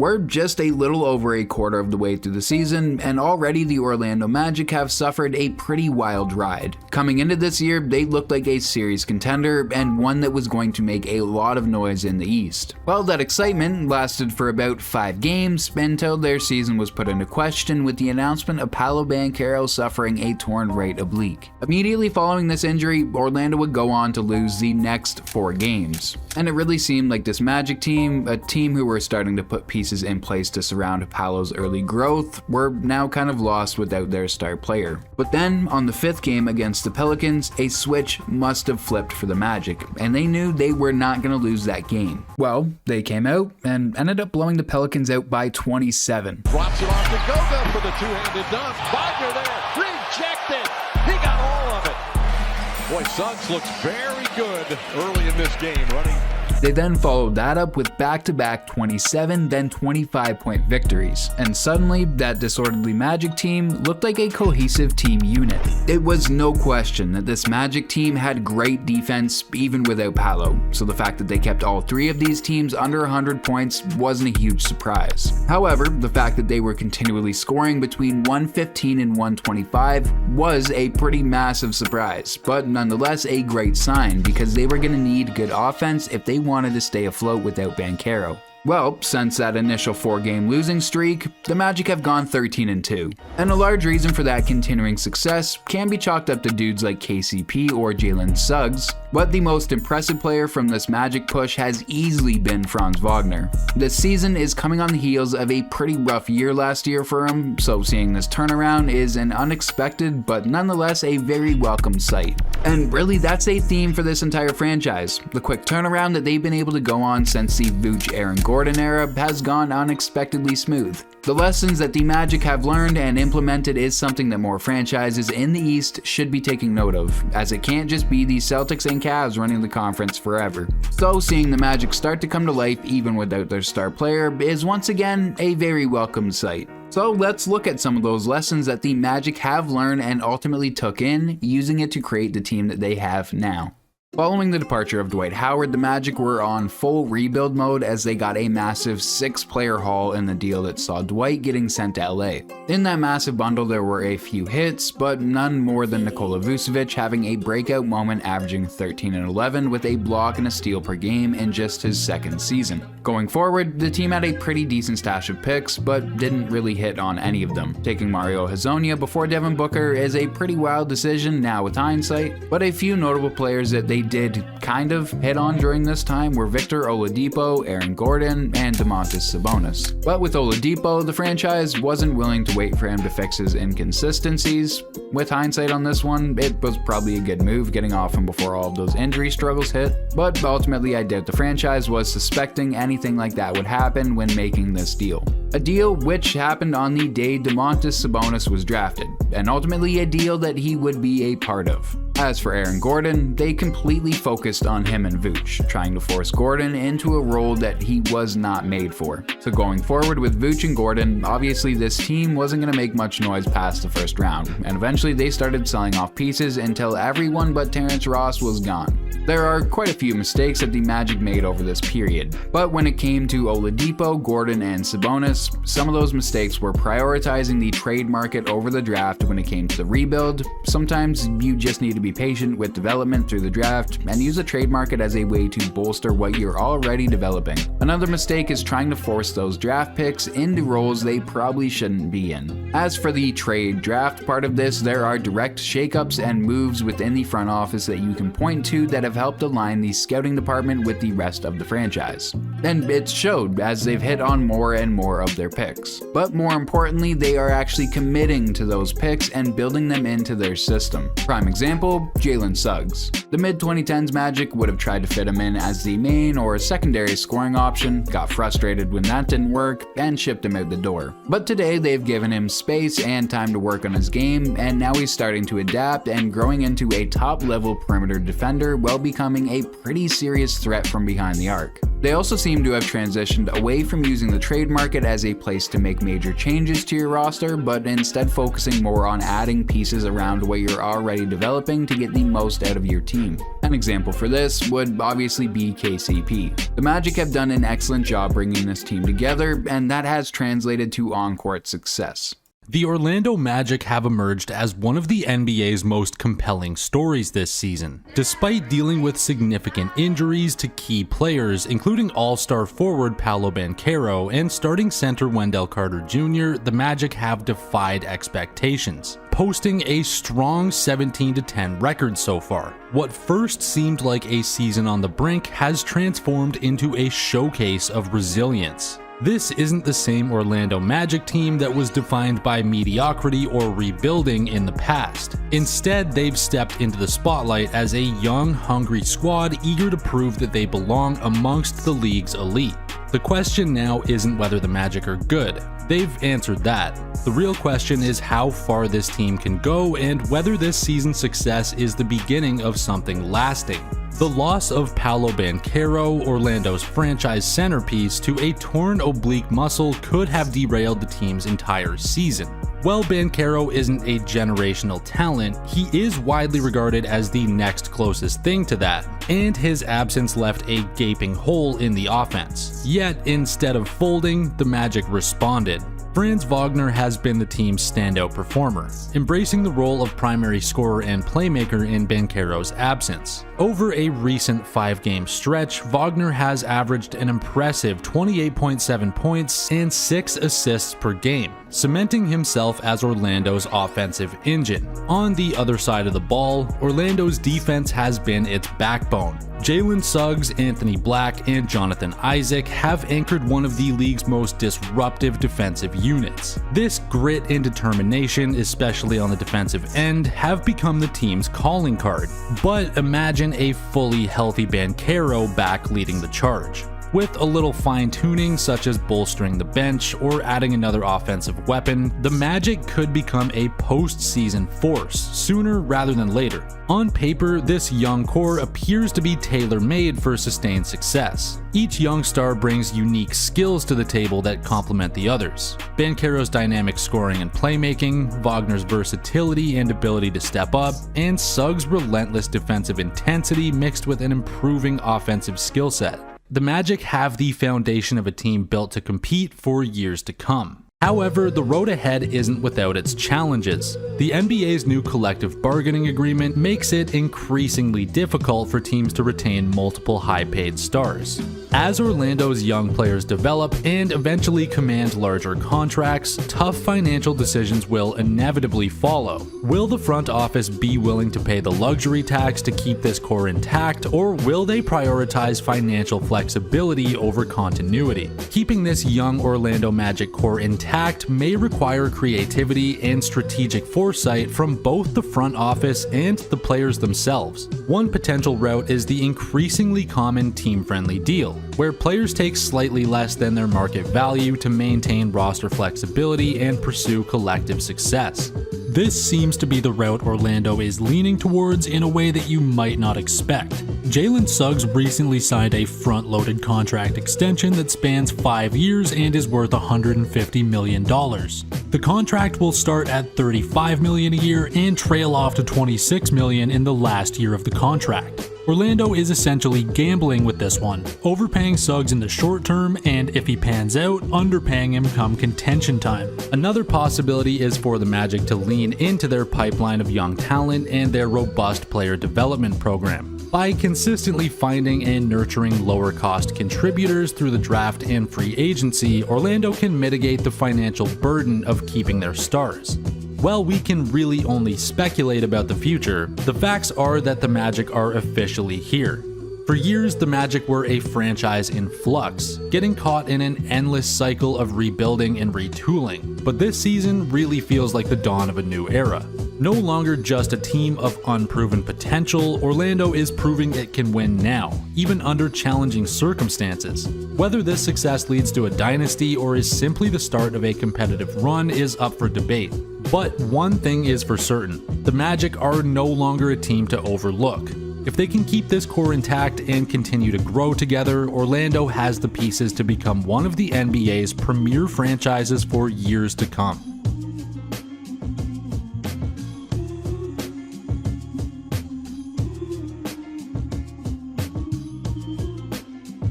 We're just a little over a quarter of the way through the season, and already the Orlando Magic have suffered a pretty wild ride. Coming into this year, they looked like a serious contender, and one that was going to make a lot of noise in the East. Well, that excitement lasted for about 5 games, until their season was put into question with the announcement of Paolo Banchero suffering a torn right oblique. Immediately following this injury, Orlando would go on to lose the next 4 games. And it really seemed like this Magic team, a team who were starting to put pieces in place to surround Paolo's early growth, were now kind of lost without their star player. But then, on the 5th game against the Pelicans, a switch must have flipped for the Magic, and they knew they were not going to lose that game. Well, they came out and ended up blowing the Pelicans out by 27. Drops it off to Goga for the two-handed dunk. Wagner there, rejected. He got all of it. Boy, Suggs looks very good early in this game, running. They then followed that up with back-to-back 27, then 25-point victories, and suddenly that disorderly Magic team looked like a cohesive team unit. It was no question that this Magic team had great defense even without Paolo, so the fact that they kept all 3 of these teams under 100 points wasn't a huge surprise. However, the fact that they were continually scoring between 115 and 125 was a pretty massive surprise, but nonetheless a great sign because they were going to need good offense if they wanted to stay afloat without Banchero. Well, since that initial 4-game losing streak, the Magic have gone 13-2. And a large reason for that continuing success can be chalked up to dudes like KCP or Jalen Suggs, but the most impressive player from this Magic push has easily been Franz Wagner. This season is coming on the heels of a pretty rough year last year for him, so seeing this turnaround is an unexpected but nonetheless a very welcome sight. And really that's a theme for this entire franchise. The quick turnaround that they've been able to go on since the Vooch-Aaron Gordon era has gone unexpectedly smooth. The lessons that the Magic have learned and implemented is something that more franchises in the East should be taking note of, as it can't just be the Celtics and Cavs running the conference forever. So seeing the Magic start to come to life even without their star player is once again a very welcome sight. So let's look at some of those lessons that the Magic have learned and ultimately took in, using it to create the team that they have now. Following the departure of Dwight Howard, the Magic were on full rebuild mode as they got a massive 6-player haul in the deal that saw Dwight getting sent to LA. In that massive bundle there were a few hits, but none more than Nikola Vucevic having a breakout moment averaging 13 and 11 with a block and a steal per game in just his 2nd season. Going forward, the team had a pretty decent stash of picks, but didn't really hit on any of them. Taking Mario Hezonja before Devin Booker is a pretty wild decision now with hindsight, but a few notable players that they did kind of hit on during this time were Victor Oladipo, Aaron Gordon, and Domantas Sabonis. But with Oladipo, the franchise wasn't willing to wait for him to fix his inconsistencies. With hindsight on this one, it was probably a good move getting off him before all of those injury struggles hit, but ultimately I doubt the franchise was suspecting anything like that would happen when making this deal. A deal which happened on the day Domantas Sabonis was drafted, and ultimately a deal that he would be a part of. As for Aaron Gordon, they completely focused on him and Vooch, trying to force Gordon into a role that he was not made for. So going forward with Vooch and Gordon, obviously this team wasn't going to make much noise past the 1st round, and eventually they started selling off pieces until everyone but Terrence Ross was gone. There are quite a few mistakes that the Magic made over this period, but when it came to Oladipo, Gordon, and Sabonis, some of those mistakes were prioritizing the trade market over the draft when it came to the rebuild. Sometimes you just need to be patient with development through the draft and use the trade market as a way to bolster what you're already developing. Another mistake is trying to force those draft picks into roles they probably shouldn't be in. As for the trade draft part of this, there are direct shakeups and moves within the front office that you can point to that have helped align the scouting department with the rest of the franchise. And it showed as they've hit on more and more of their picks. But more importantly, they are actually committing to those picks and building them into their system. Prime example, Jalen Suggs. The mid-2010s Magic would have tried to fit him in as the main or secondary scoring option, got frustrated when that didn't work, and shipped him out the door. But today they've given him space and time to work on his game, and now he's starting to adapt and growing into a top-level perimeter defender while becoming a pretty serious threat from behind the arc. They also seem to have transitioned away from using the trade market as a place to make major changes to your roster, but instead focusing more on adding pieces around what you're already developing to get the most out of your team. An example for this would obviously be KCP. The Magic have done an excellent job bringing this team together, and that has translated to on-court success. The Orlando Magic have emerged as one of the NBA's most compelling stories this season. Despite dealing with significant injuries to key players, including all-star forward Paolo Banchero and starting center Wendell Carter Jr., the Magic have defied expectations, posting a strong 17-10 record so far. What first seemed like a season on the brink has transformed into a showcase of resilience. This isn't the same Orlando Magic team that was defined by mediocrity or rebuilding in the past. Instead, they've stepped into the spotlight as a young, hungry squad eager to prove that they belong amongst the league's elite. The question now isn't whether the Magic are good. They've answered that. The real question is how far this team can go and whether this season's success is the beginning of something lasting. The loss of Paolo Banchero, Orlando's franchise centerpiece, to a torn oblique muscle could have derailed the team's entire season. While Banchero isn't a generational talent, he is widely regarded as the next closest thing to that, and his absence left a gaping hole in the offense. Yet, instead of folding, the Magic responded. Franz Wagner has been the team's standout performer, embracing the role of primary scorer and playmaker in Banchero's absence. Over a recent 5-game stretch, Wagner has averaged an impressive 28.7 points and 6 assists per game, cementing himself as Orlando's offensive engine. On the other side of the ball, Orlando's defense has been its backbone. Jalen Suggs, Anthony Black, and Jonathan Isaac have anchored one of the league's most disruptive defensive units. This grit and determination, especially on the defensive end, have become the team's calling card. But imagine a fully healthy Banchero back leading the charge. With a little fine-tuning, such as bolstering the bench or adding another offensive weapon, the Magic could become a postseason force sooner rather than later. On paper, this young core appears to be tailor-made for sustained success. Each young star brings unique skills to the table that complement the others. Banchero's dynamic scoring and playmaking, Wagner's versatility and ability to step up, and Suggs' relentless defensive intensity mixed with an improving offensive skill set. The Magic have the foundation of a team built to compete for years to come. However, the road ahead isn't without its challenges. The NBA's new collective bargaining agreement makes it increasingly difficult for teams to retain multiple high-paid stars. As Orlando's young players develop and eventually command larger contracts, tough financial decisions will inevitably follow. Will the front office be willing to pay the luxury tax to keep this core intact, or will they prioritize financial flexibility over continuity? Keeping this young Orlando Magic core intact may require creativity and strategic foresight from both the front office and the players themselves. One potential route is the increasingly common team-friendly deal, where players take slightly less than their market value to maintain roster flexibility and pursue collective success. This seems to be the route Orlando is leaning towards in a way that you might not expect. Jalen Suggs recently signed a front-loaded contract extension that spans 5 years and is worth $150 million. The contract will start at $35 million a year and trail off to $26 million in the last year of the contract. Orlando is essentially gambling with this one, overpaying Suggs in the short term, and if he pans out, underpaying him come contention time. Another possibility is for the Magic to lean into their pipeline of young talent and their robust player development program. By consistently finding and nurturing lower-cost contributors through the draft and free agency, Orlando can mitigate the financial burden of keeping their stars. While we can really only speculate about the future, the facts are that the Magic are officially here. For years, the Magic were a franchise in flux, getting caught in an endless cycle of rebuilding and retooling. But this season really feels like the dawn of a new era. No longer just a team of unproven potential, Orlando is proving it can win now, even under challenging circumstances. Whether this success leads to a dynasty or is simply the start of a competitive run is up for debate. But one thing is for certain, the Magic are no longer a team to overlook. If they can keep this core intact and continue to grow together, Orlando has the pieces to become one of the NBA's premier franchises for years to come.